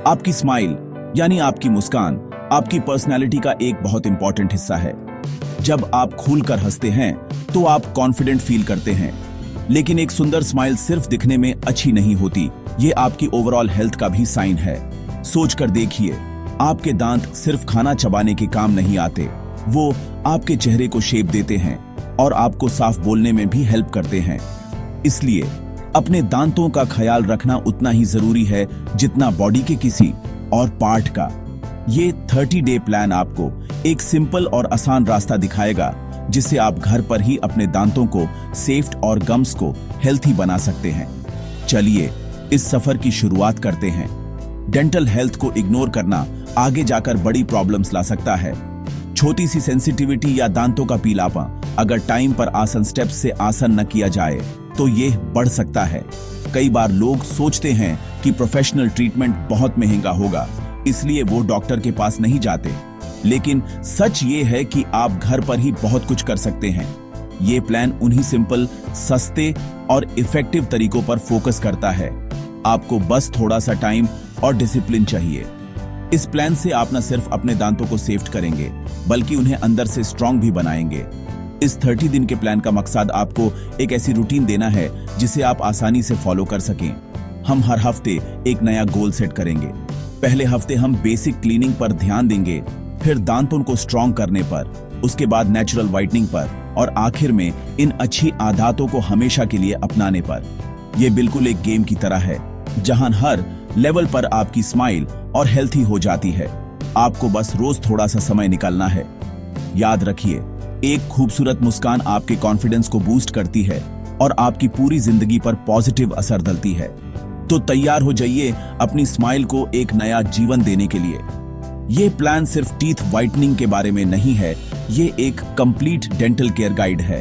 आपकी स्माइल यानी आपकी मुस्कान आपकी पर्सनैलिटी का एक बहुत इंपॉर्टेंट हिस्सा है। जब आप खुलकर हंसते हैं तो आप कॉन्फिडेंट फील करते हैं। लेकिन एक सुंदर स्माइल सिर्फ दिखने में अच्छी नहीं होती, ये आपकी ओवरऑल हेल्थ का भी साइन है। सोचकर देखिए, आपके दांत सिर्फ खाना चबाने के काम नहीं आते, वो आपके चेहरे को शेप देते हैं और आपको साफ बोलने में भी हेल्प करते हैं। इसलिए अपने दांतों का ख्याल रखना उतना ही जरूरी है जितना बॉडी के किसी और पार्ट का। ये 30 डे प्लान आपको एक सिंपल और आसान रास्ता दिखाएगा जिससे आप घर पर ही अपने दांतों को सेफ और गम्स को हेल्थी बना सकते हैं। चलिए इस सफर की शुरुआत करते हैं। डेंटल हेल्थ को इग्नोर करना आगे जाकर बड़ी प्रॉब्लम्स ला सकता है। छोटी सी सेंसिटिविटी या दांतों का पीलापा अगर टाइम पर आसन स्टेप्स से आसन न किया जाए तो ये बढ़ सकता है। कई बार लोग सोचते हैं कि प्रोफेशनल ट्रीटमेंट बहुत महंगा होगा, इसलिए वो डॉक्टर के पास नहीं जाते। लेकिन सच ये है कि आप घर पर ही बहुत कुछ कर सकते हैं। ये प्लान उन्हीं सिंपल, सस्ते और इफेक्टिव तरीकों पर फोकस करता है। आपको बस थोड़ा सा टाइम और डिसिप्लिन चाहिए। इस प्लान से आप न सिर्फ अपने दांतों को सेफ करेंगे बल्कि उन्हें अंदर से स्ट्रांग भी बनाएंगे। इस 30 दिन के प्लान का मकसद आपको एक ऐसी रूटीन देना है जिसे आप आसानी से फॉलो कर सकें। हम हर हफ्ते एक नया गोल सेट करेंगे। पहले हफ्ते हम बेसिक क्लीनिंग पर ध्यान देंगे, फिर दांतों को स्ट्रांग करने पर, उसके बाद नेचुरल व्हाइटनिंग पर और आखिर में इन अच्छी आदतों को हमेशा के लिए अपनाने पर। यह बिल्कुल एक गेम की तरह है जहां हर लेवल पर आपकी स्माइल और हेल्थी हो जाती है। आपको बस रोज थोड़ा सा समय निकालना है। याद रखिए, एक खूबसूरत मुस्कान आपके कॉन्फिडेंस को बूस्ट करती है और आपकी पूरी जिंदगी पर पॉजिटिव असर डालती है। तो तैयार हो जाइए अपनी स्माइल को एक नया जीवन देने के लिए। ये प्लान सिर्फ टीथ व्हाइटनिंग के बारे में नहीं है, ये एक कंप्लीट डेंटल केयर गाइड है।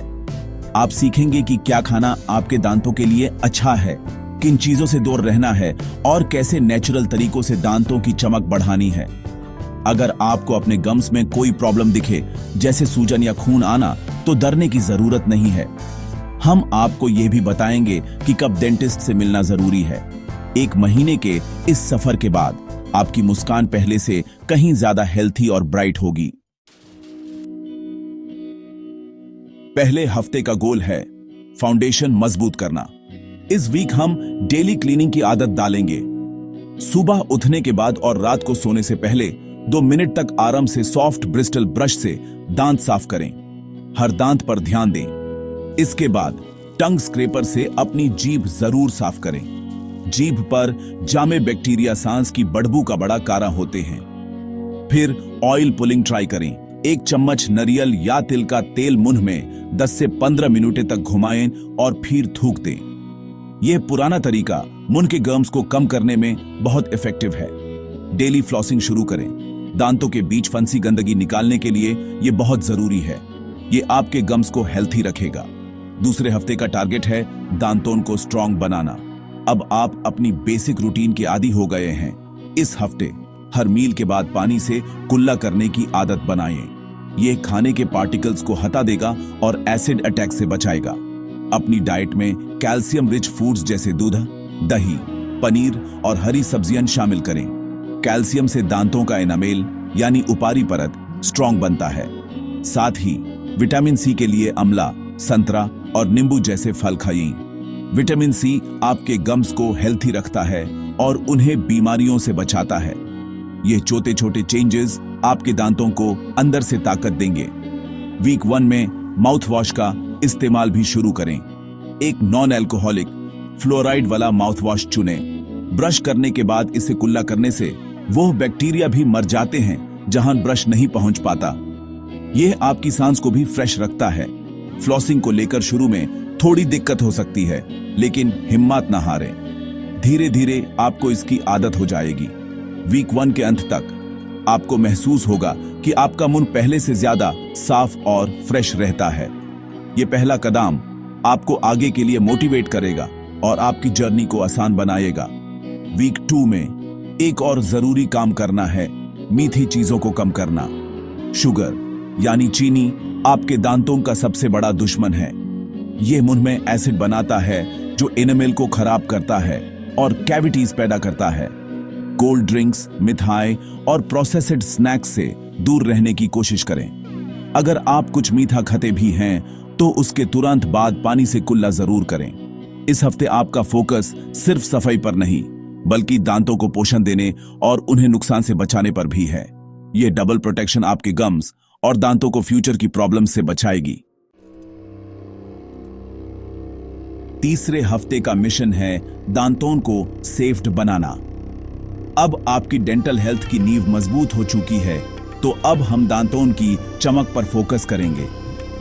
आप सीखेंगे कि क्या खाना आपके दांतों के लिए अच्छा है, किन चीजों से दूर रहना है और कैसे नेचुरल तरीकों से दांतों की चमक बढ़ानी है। अगर आपको अपने गम्स में कोई प्रॉब्लम दिखे, जैसे सूजन या खून आना, तो डरने की जरूरत नहीं है। हम आपको यह भी बताएंगे कि कब डेंटिस्ट से मिलना जरूरी है। 1 महीने के इस सफर के बाद आपकी मुस्कान पहले से कहीं ज्यादा हेल्थी और ब्राइट होगी। पहले हफ्ते का गोल है फाउंडेशन मजबूत करना। इस वीक हम डेली क्लीनिंग की आदत डालेंगे। सुबह उठने के बाद और रात को सोने से पहले 2 मिनट तक आराम से सॉफ्ट ब्रिस्टल ब्रश से दांत साफ करें। हर दांत पर ध्यान दें। इसके बाद टंग स्क्रैपर से अपनी जीभ जरूर साफ करें। जीभ पर जामे बैक्टीरिया सांस की बदबू का बड़ा कारण होते हैं। फिर ऑयल पुलिंग ट्राई करें। 1 चम्मच नारियल या तिल का तेल मुंह में 10 से 15 मिनट तक घुमाएं और फिर थूक दें। यह पुराना तरीका मुंह के गर्म्स को कम करने में बहुत इफेक्टिव है। डेली फ्लॉसिंग शुरू करें। दांतों के बीच फंसी गंदगी निकालने के लिए यह बहुत जरूरी है। यह आपके गम्स को हेल्थी रखेगा। दूसरे हफ्ते का टारगेट है दांतों को स्ट्रांग बनाना। अब आप अपनी बेसिक रूटीन के आदी हो गए हैं। इस हफ्ते हर मील के बाद पानी से कुल्ला करने की आदत बनाएं। यह खाने के पार्टिकल्स को हटा देगा और एसिड अटैक से बचाएगा। अपनी डाइट में कैल्शियम रिच फूड्स जैसे दूध, दही, पनीर और हरी सब्जियां शामिल करें। कैल्शियम से दांतों का एनामेल यानी ऊपरी परत स्ट्रांग बनता है। साथ ही विटामिन सी के लिए अमला, संतरा और नींबू जैसे फल खाइए। विटामिन सी आपके गम्स को हेल्थी रखता है और उन्हें बीमारियों से बचाता है। ये छोटे छोटे चेंजेस आपके दांतों को अंदर से ताकत देंगे। वीक 1 में माउथ वॉश का इस्तेमाल भी शुरू करें। एक नॉन एल्कोहलिक फ्लोराइड वाला माउथ वॉश चुनें। ब्रश करने के बाद इसे कुल्ला करने से वो बैक्टीरिया भी मर जाते हैं जहां ब्रश नहीं पहुंच पाता। यह आपकी सांस को भी फ्रेश रखता है। फ्लॉसिंग को लेकर शुरू में थोड़ी दिक्कत हो सकती है, लेकिन हिम्मत ना हारें। धीरे धीरे आपको इसकी आदत हो जाएगी। वीक 1 के अंत तक आपको महसूस होगा कि आपका मुंह पहले से ज्यादा साफ और फ्रेश रहता है। यह पहला कदम आपको आगे के लिए मोटिवेट करेगा और आपकी जर्नी को आसान बनाएगा। वीक 2 में एक और जरूरी काम करना है, मीठी चीजों को कम करना। शुगर यानी चीनी आपके दांतों का सबसे बड़ा दुश्मन है। यह मुंह में एसिड बनाता है जो एनामेल को खराब करता है और कैविटीज पैदा करता है। कोल्ड ड्रिंक्स, मिठाई और प्रोसेस्ड स्नैक्स से दूर रहने की कोशिश करें। अगर आप कुछ मीठा खाते भी हैं तो उसके तुरंत बाद पानी से कुल्ला जरूर करें। इस हफ्ते आपका फोकस सिर्फ सफाई पर नहीं बल्कि दांतों को पोषण देने और उन्हें नुकसान से बचाने पर भी है। यह डबल प्रोटेक्शन आपके गम्स और दांतों को फ्यूचर की प्रॉब्लम से बचाएगी। तीसरे हफ्ते का मिशन है दांतों को सेफ्ट बनाना। अब आपकी डेंटल हेल्थ की नींव मजबूत हो चुकी है, तो अब हम दांतों की चमक पर फोकस करेंगे।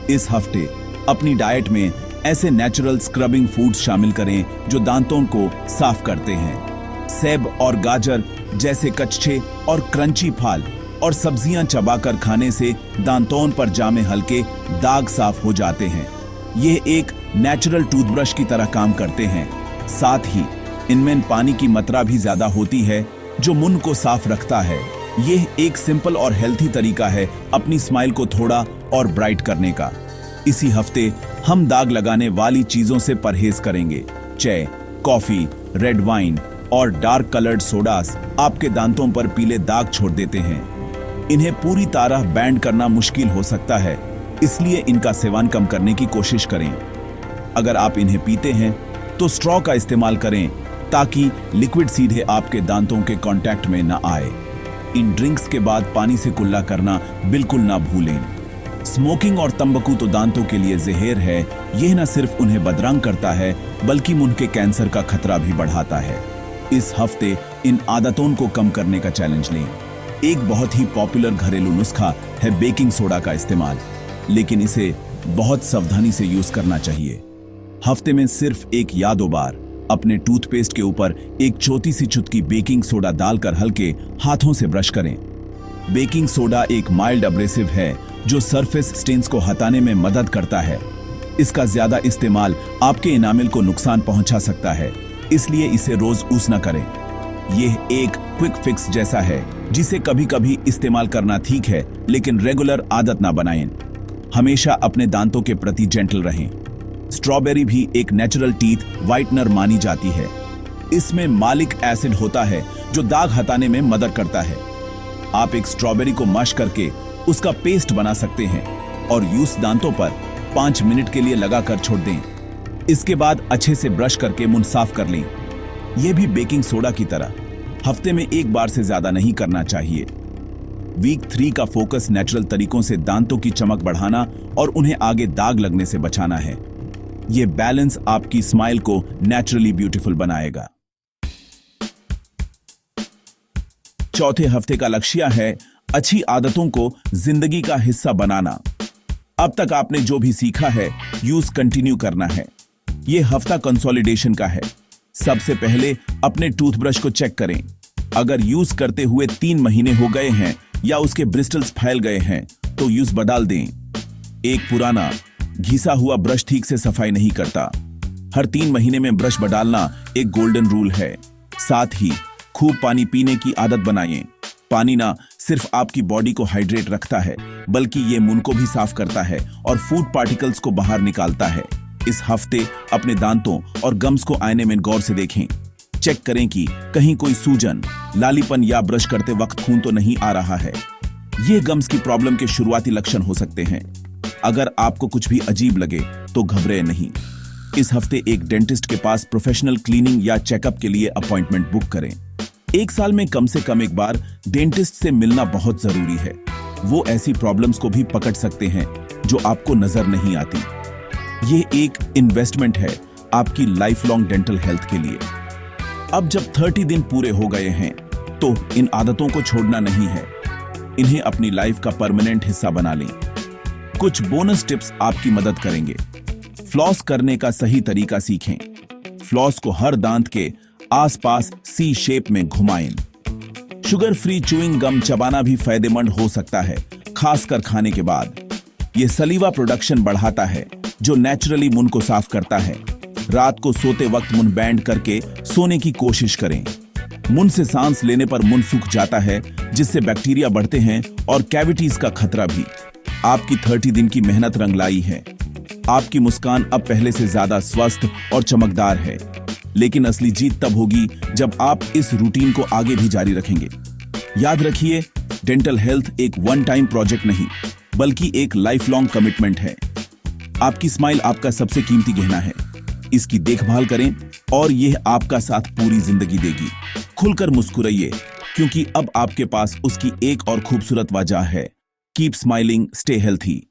इस हफ्ते अपनी डाइट में ऐसे नेचुरल स्क्रबिंग फूड्स शामिल करें जो दांतों को साफ करते हैं। सेब और गाजर जैसे कच्चे और क्रंची फल और सब्जियां चबाकर खाने से दांतों पर जामे हल्के दाग साफ हो जाते हैं। ये एक नेचुरल टूथब्रश की तरह काम करते हैं। साथ ही इनमें पानी की मात्रा भी ज्यादा होती है जो मुंह को साफ रखता है। यह एक सिंपल और हेल्थी तरीका है अपनी स्माइल को थोड़ा और ब्राइट करने का। इसी हफ्ते हम दाग लगाने वाली चीजों से परहेज करेंगे। चाय, कॉफी, रेड वाइन और डार्क कलर्ड सोडास आपके दांतों पर पीले दाग छोड़ देते हैं। इन्हें पूरी तरह बैन करना मुश्किल हो सकता है, इसलिए इनका सेवन कम करने की कोशिश करें। अगर आप इन्हें पीते हैं तो स्ट्रॉ का इस्तेमाल करें ताकि लिक्विड सीधे आपके दांतों के कांटेक्ट में न आए। इन ड्रिंक्स के बाद पानी से कुल्ला करना बिल्कुल ना भूलें। स्मोकिंग और तंबाकू तो दांतों के लिए जहर है। यह न सिर्फ उन्हें बदरंग करता है बल्कि मुंह के कैंसर का खतरा भी बढ़ाता है। इस हफ्ते इन आदतों को कम करने का चैलेंज लें। एक बहुत ही पॉपुलर घरेलू नुस्खा है बेकिंग सोडा का इस्तेमाल, लेकिन इसे बहुत सावधानी से यूज करना चाहिए। हफ्ते में सिर्फ एक या दो बार अपने टूथपेस्ट के ऊपर एक छोटी सी चुटकी बेकिंग सोडा डालकर हल्के हाथों से ब्रश करें। बेकिंग सोडा एक माइल्ड एब्रेसिव है जो सरफेस स्टेन्स को हटाने में मदद करता है। इसका ज्यादा इस्तेमाल आपके इनामिल को नुकसान पहुंचा सकता है, इसलिए इसे रोज यूज न करें। यह एक क्विक फिक्स जैसा है जिसे कभी कभी इस्तेमाल करना ठीक है, लेकिन रेगुलर आदत ना बनाएं। हमेशा अपने दांतों के प्रति जेंटल रहें। स्ट्रॉबेरी भी एक नेचुरल टीथ व्हाइटनर मानी जाती है। इसमें मालिक एसिड होता है जो दाग हटाने में मदद करता है। आप एक स्ट्रॉबेरी को मैश करके उसका पेस्ट बना सकते हैं और यूज दांतों पर 5 मिनट के लिए लगाकर छोड़ दें। इसके बाद अच्छे से ब्रश करके मुंह साफ कर लें। यह भी बेकिंग सोडा की तरह हफ्ते में एक बार से ज्यादा नहीं करना चाहिए। वीक 3 का फोकस नेचुरल तरीकों से दांतों की चमक बढ़ाना और उन्हें आगे दाग लगने से बचाना है। यह बैलेंस आपकी स्माइल को नेचुरली ब्यूटीफुल बनाएगा। चौथे हफ्ते का लक्ष्य है अच्छी आदतों को जिंदगी का हिस्सा बनाना। अब तक आपने जो भी सीखा है यूज कंटिन्यू करना है। यह हफ्ता कंसोलिडेशन का है। सबसे पहले अपने टूथब्रश को चेक करें। अगर यूज करते हुए 3 महीने हो गए हैं या उसके ब्रिस्टल्स फैल गए हैं तो यूज बदल दें। एक पुराना घिसा हुआ ब्रश ठीक से सफाई नहीं करता। हर 3 महीने में ब्रश बदलना एक गोल्डन रूल है। साथ ही खूब पानी पीने की आदत बनाएं। पानी ना सिर्फ आपकी बॉडी को हाइड्रेट रखता है बल्कि ये मुंह को भी साफ करता है और फूड पार्टिकल्स को बाहर निकालता है। इस हफ्ते अपने दांतों और गम्स को आईने में गौर से देखें। चेक करें कि कहीं कोई सूजन, लालीपन या ब्रश करते वक्त खून तो नहीं आ रहा है। ये गम्स की प्रॉब्लम के शुरुआती लक्षण हो सकते हैं। अगर आपको कुछ भी अजीब लगे तो घबराएं नहीं। इस हफ्ते एक डेंटिस्ट के पास प्रोफेशनल क्लीनिंग या चेकअप के लिए अपॉइंटमेंट बुक करें। एक साल में कम से कम एक बार डेंटिस्ट से मिलना बहुत जरूरी है। वो ऐसी प्रॉब्लम्स को भी पकड़ सकते हैं जो आपको नजर नहीं आती। ये एक इन्वेस्टमेंट है आपकी लाइफ लॉन्ग डेंटल हेल्थ के लिए। अब जब 30 दिन पूरे हो गए हैं तो इन आदतों को छोड़ना नहीं है। इन्हें अपनी लाइफ का परमानेंट हिस्सा बना लें। कुछ बोनस टिप्स आपकी मदद करेंगे। फ्लॉस करने का सही तरीका सीखें। फ्लॉस को हर दांत के आसपास सी शेप में घुमाएं। शुगर फ्री च्यूइंग गम चबाना भी फायदेमंद हो सकता है, खासकर खाने के बाद। यह सलीवा प्रोडक्शन बढ़ाता है जो नेचुरली मुंह को साफ करता है। रात को सोते वक्त मुंह बैंड करके सोने की कोशिश करें। मुंह से सांस लेने पर मुंह सूख जाता है जिससे बैक्टीरिया बढ़ते हैं और कैविटीज का खतरा भी। आपकी 30 दिन की मेहनत रंग लाई है। आपकी मुस्कान अब पहले से ज्यादा स्वस्थ और चमकदार है। लेकिन असली जीत तब होगी जब आप इस रूटीन को आगे भी जारी रखेंगे। याद रखिए, डेंटल हेल्थ एक वन टाइम प्रोजेक्ट नहीं, बल्कि एक लाइफ लॉन्ग कमिटमेंट है। आपकी स्माइल आपका सबसे कीमती गहना है। इसकी देखभाल करें और यह आपका साथ पूरी जिंदगी देगी। खुलकर मुस्कुराइए, क्योंकि अब आपके पास उसकी एक और खूबसूरत वजह है। Keep smiling, stay healthy.